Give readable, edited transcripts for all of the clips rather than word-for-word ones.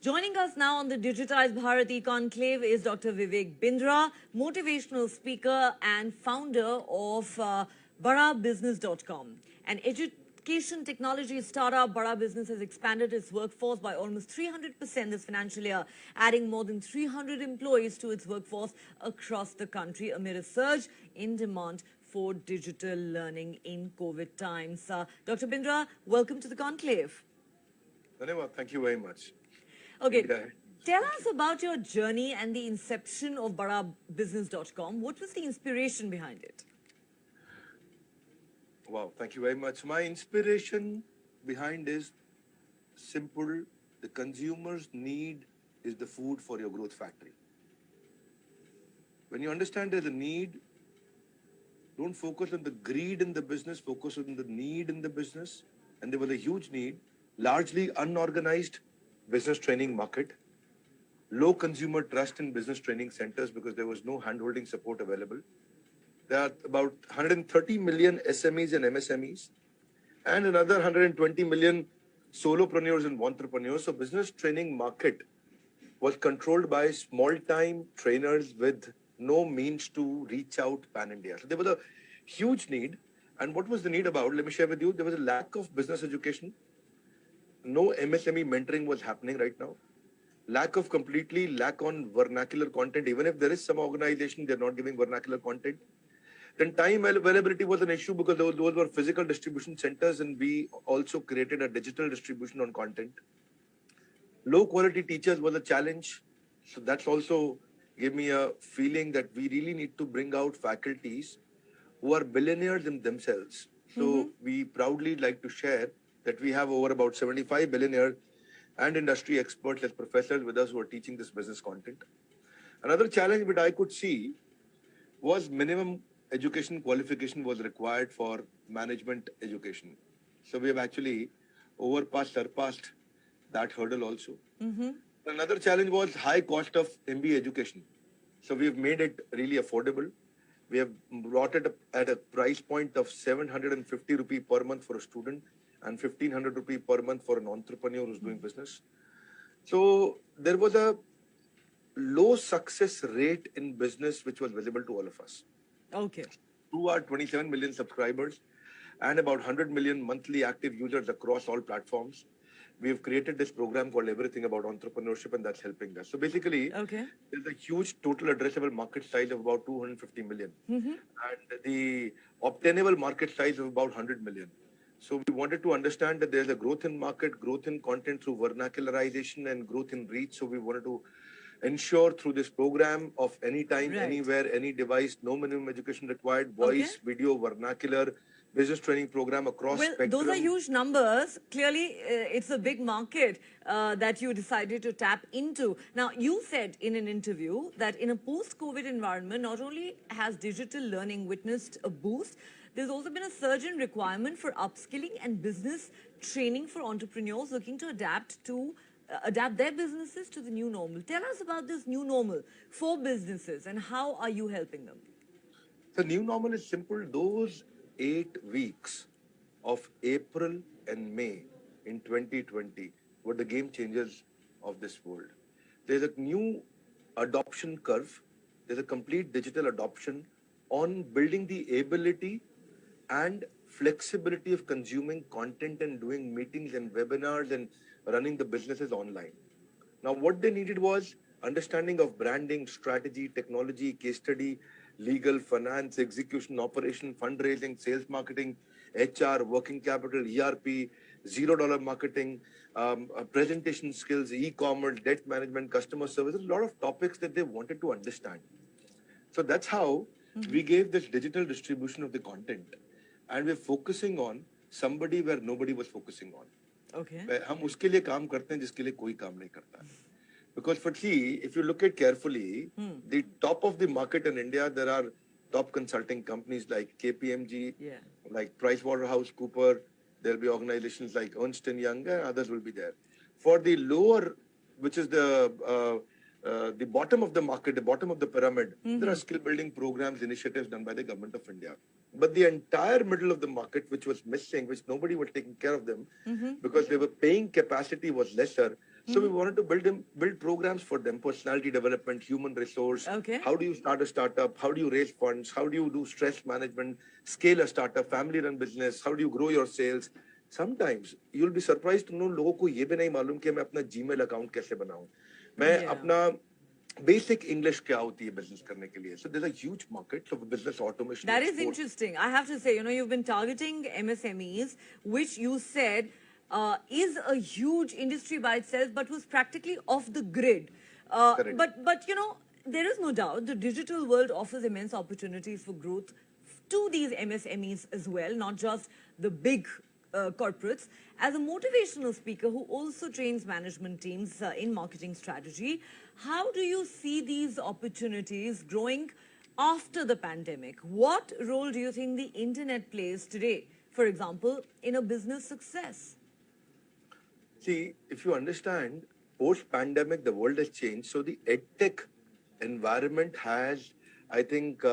Joining us now on the Digitized Bharati Conclave is Dr. Vivek Bindra, motivational speaker and founder of Badabusiness.com. An education technology startup, Badabusiness has expanded its workforce by almost 300% this financial year, adding more than 300 employees to its workforce across the country amid a surge in demand for digital learning in COVID times. Dr. Bindra, welcome to the Conclave. Dhanewad, thank you very much. Okay, tell us about your journey and the inception of Badabusiness.com. What was the inspiration behind it? Wow, thank you very much. My inspiration behind is simple. The consumer's need is the food for your growth factory. When you understand there's a need, don't focus on the greed in the business, focus on the need in the business. And there was a huge need, largely unorganized business training market, low consumer trust in business training centers because there was no hand-holding support available. There are about 130 million SMEs and MSMEs and another 120 million solopreneurs and entrepreneurs. So business training market was controlled by small-time trainers with no means to reach out pan-India. So there was a huge need. And what was the need about? Let me share with you. There was a lack of business education. No MSME mentoring was happening right now. Lack on vernacular content. Even if there is some organization, they're not giving vernacular content. Then time availability was an issue because those were physical distribution centers and we also created a digital distribution on content. Low quality teachers was a challenge. So that's also gave me a feeling that we really need to bring out faculties who are billionaires in themselves. So we proudly like to share that we have over about 75 billionaires and industry experts as professors with us who are teaching this business content. Another challenge that I could see was minimum education qualification was required for management education. So we have actually surpassed that hurdle also. Another challenge was high cost of MBA education. So we have made it really affordable. We have brought it at a price point of 750 rupee per month for a student and 1500 rupee per month for an entrepreneur who's doing business. So there was a low success rate in business which was visible to all of us. Okay. Through our 27 million subscribers and about 100 million monthly active users across all platforms, we have created this program called Everything About Entrepreneurship, and that's helping us. So basically, there's a huge total addressable market size of about 250 million and the obtainable market size of about 100 million. So we wanted to understand that there's a growth in market, growth in content through vernacularization and growth in reach. So we wanted to ensure through this program of anytime, anywhere, any device, no minimum education required, voice, video, vernacular, business training program across spectrum. Those are huge numbers. Clearly, it's a big market that you decided to tap into. Now, you said in an interview that in a post-COVID environment, not only has digital learning witnessed a boost, there's also been a surge in requirement for upskilling and business training for entrepreneurs looking to adapt their businesses to the new normal. Tell us about this new normal for businesses and how are you helping them? The new normal is simple. Those 8 weeks of April and May in 2020 were the game changers of this world. There's a new adoption curve. There's a complete digital adoption on building the ability and flexibility of consuming content and doing meetings and webinars and running the businesses online. Now, what they needed was understanding of branding, strategy, technology, case study, legal, finance, execution, operation, fundraising, sales marketing, HR, working capital, ERP, $0 marketing, presentation skills, e-commerce, debt management, customer service, a lot of topics that they wanted to understand. So that's how we gave this digital distribution of the content. And we're focusing on somebody where nobody was focusing on. Okay. हम उसके लिए काम करते हैं जिसके लिए कोई काम नहीं करता. Because for see, if you look at carefully, the top of the market in India, there are top consulting companies like KPMG, like PricewaterhouseCoopers. There'll be organizations like Ernst & Young, and others will be there. For the lower, which is the bottom of the market, the bottom of the pyramid, there are skill building programs, initiatives done by the government of India. But the entire middle of the market, which was missing, which nobody was taking care of them, because they were paying capacity was lesser, So we wanted to build programs for them, personality development, human resource. Okay. How do you start a startup? How do you raise funds? How do you do stress management, scale a startup, family run business? How do you grow your sales? Sometimes you'll be surprised to know लोगों को ये भी नहीं मालूम कि मैं अपना Gmail account कैसे बनाऊं, मैं अपना basic English क्या होती है business करने के लिए. So there's a huge market for business automation. That is interesting. I have to say, you know, you've been targeting MSMEs, which you said is a huge industry by itself, but was practically off the grid. But you know, there is no doubt the digital world offers immense opportunities for growth to these MSMEs as well, not just the big corporates. As a motivational speaker who also trains management teams in marketing strategy, how do you see these opportunities growing after the pandemic? What role do you think the internet plays today, for example, in a business success? See, if you understand, post-pandemic, the world has changed. So the edtech environment has, I think,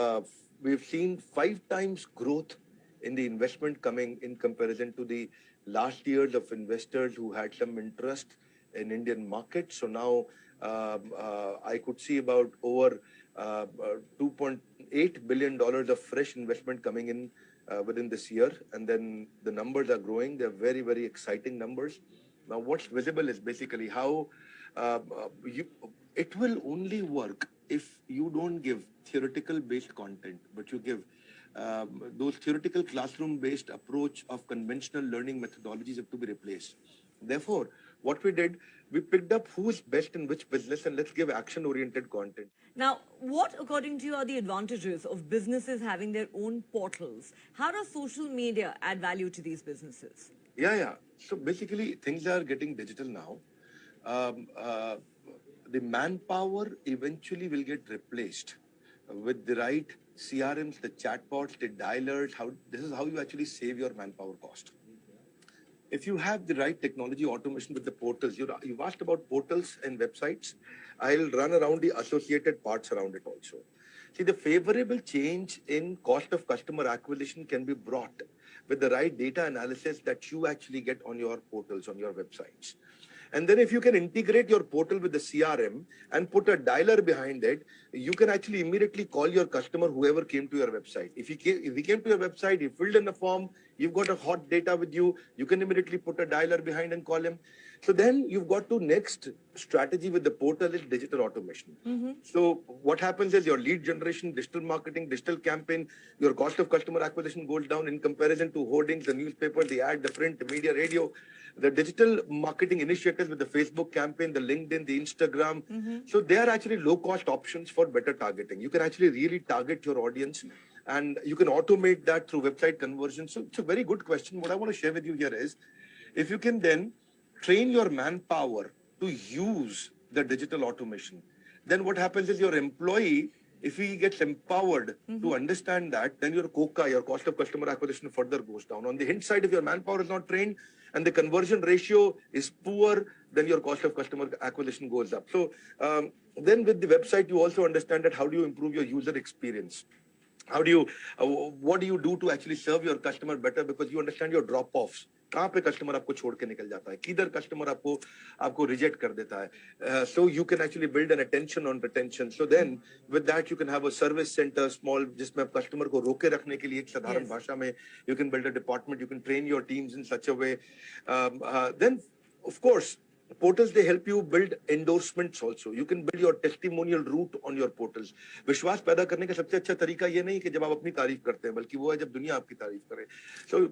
we've seen 5 times growth in the investment coming in comparison to the last years of investors who had some interest in Indian market. So now I could see about over $2.8 billion of fresh investment coming in within this year. And then the numbers are growing. They're very, very exciting numbers. Now, what's visible is basically how it will only work if you don't give theoretical-based content, but you give those theoretical classroom-based approach of conventional learning methodologies have to be replaced. Therefore, what we did, we picked up who's best in which business and let's give action-oriented content. Now, what, according to you, are the advantages of businesses having their own portals? How does social media add value to these businesses? Yeah. So basically, things are getting digital now. The manpower eventually will get replaced with the right CRMs, the chatbots, the dialers. This is how you actually save your manpower cost. If you have the right technology automation with the portals, you've asked about portals and websites. I'll run around the associated parts around it also. See, the favorable change in cost of customer acquisition can be brought with the right data analysis that you actually get on your portals, on your websites. And then if you can integrate your portal with the CRM and put a dialer behind it, you can actually immediately call your customer, whoever came to your website. If he came to your website, he filled in a form, you've got a hot data with you, you can immediately put a dialer behind and call him. So then you've got to next strategy with the portal is digital automation. So what happens is your lead generation, digital marketing, digital campaign, your cost of customer acquisition goes down in comparison to hoardings, the newspaper, the ad, the print, the media, radio, the digital marketing initiatives with the Facebook campaign, the LinkedIn, the Instagram. So they are actually low cost options for better targeting. You can actually really target your audience and you can automate that through website conversion. So it's a very good question. What I want to share with you here is, if you can then train your manpower to use the digital automation, then what happens is your employee, if he gets empowered to understand that, then your COCA, your cost of customer acquisition, further goes down. On the hint side, if your manpower is not trained and the conversion ratio is poor, then your cost of customer acquisition goes up. So then with the website, you also understand that how do you improve your user experience? How do you, what do you do to actually serve your customer better? Because you understand your drop-offs. कहाँ पे customer आपको छोड़ के निकल जाता है, किधर customer आपको reject कर देता है. So you can actually build an attention on retention. So then with that you can have a service center small जिसमें आप customer को रोके रखने के लिए एक साधारण भाषा में you can build a department, you can train your teams in such a way. Then of course portals, they help you build endorsements also. You can build your testimonial route on your portals. विश्वास पैदा करने का सबसे अच्छा तरीका ये नहीं कि जब आप अपनी तारीफ करते हैं, बल्कि वो है जब दुनिया आपकी तारीफ करे. So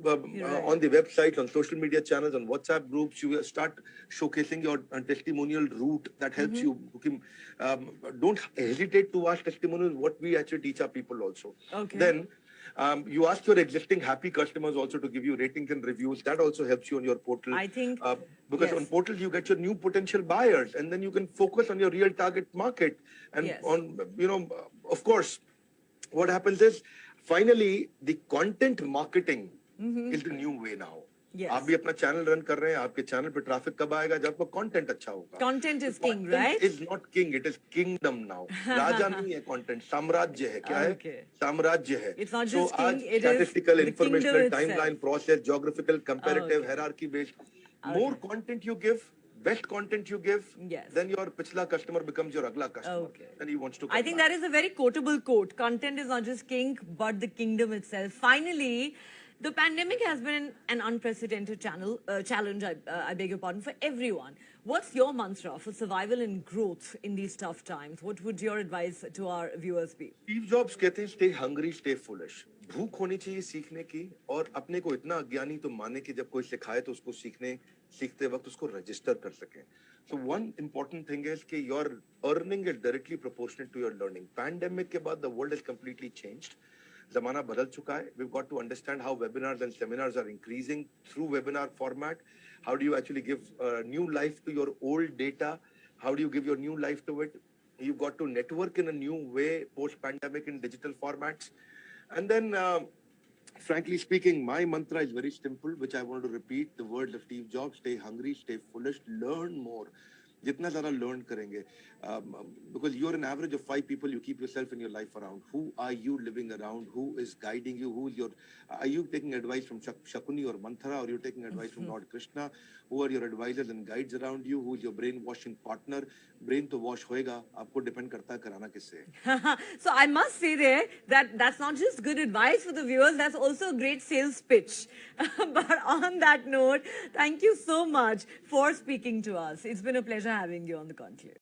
on the website, on social media channels, on WhatsApp groups, you start showcasing your testimonial route that helps you. Don't hesitate to ask testimonials. What we actually teach our people also. Then you ask your existing happy customers also to give you ratings and reviews. That also helps you on your portal. I think because on portals you get your new potential buyers, and then you can focus on your real target market. And on, of course, what happens is finally the content marketing is the new way now. आप भी अपना channel run कर रहे हैं, आपके channel पे traffic कब आएगा? जब आपका कंटेंट अच्छा होगा. Content is king, right? Is not king, it is kingdom now. राजा नहीं है content, साम्राज्य है. क्या है? साम्राज्य है. It's not just king, it is statistical, the informational, kingdom timeline, itself. process, geographical, comparative, hierarchy based. More content you give, best content you give, Yes. then your pichla customer becomes your agla customer. Okay. And he wants to come I think back. that is a very quotable quote. Content is not just king, but the kingdom itself. Finally, the pandemic has been an unprecedented challenge, I beg your pardon, for everyone. What's your mantra for survival and growth in these tough times? What would your advice to our viewers be? Steve Jobs कहते हैं stay hungry, stay foolish. भूख होनी चाहिए सीखने की और अपने को इतना अज्ञानी तो माने कि जब कोई सिखाए तो उसको सीखते वक्त उसको रजिस्टर कर सकें. So one important thing is कि your earning is directly proportionate to your learning. Pandemic के बाद the world has completely changed. ज़माना बदल चुका है. We've got to understand how webinars and seminars are increasing through webinar format. How do you actually give new life to your old data? How do you give your new life to it? You've got to network in a new way post-pandemic in digital formats. And then, frankly speaking, my mantra is very simple, which I want to repeat. The words of Steve Jobs: stay hungry, stay foolish, learn more. जितना ज़्यादा learn करेंगे, because you're an average of 5 people you keep yourself in your life around. Who are you living around? Who is guiding you? Are you taking advice from Shakuni or Manthara, or you're taking advice from Lord Krishna? Who are your advisors and guides around you? Who is your brainwashing partner? Brain to wash होएगा, आपको depend करता है कराना किससे. So I must say there that that's not just good advice for the viewers, that's also a great sales pitch. But on that note, thank you so much for speaking to us. It's been a pleasure having you on the conclave.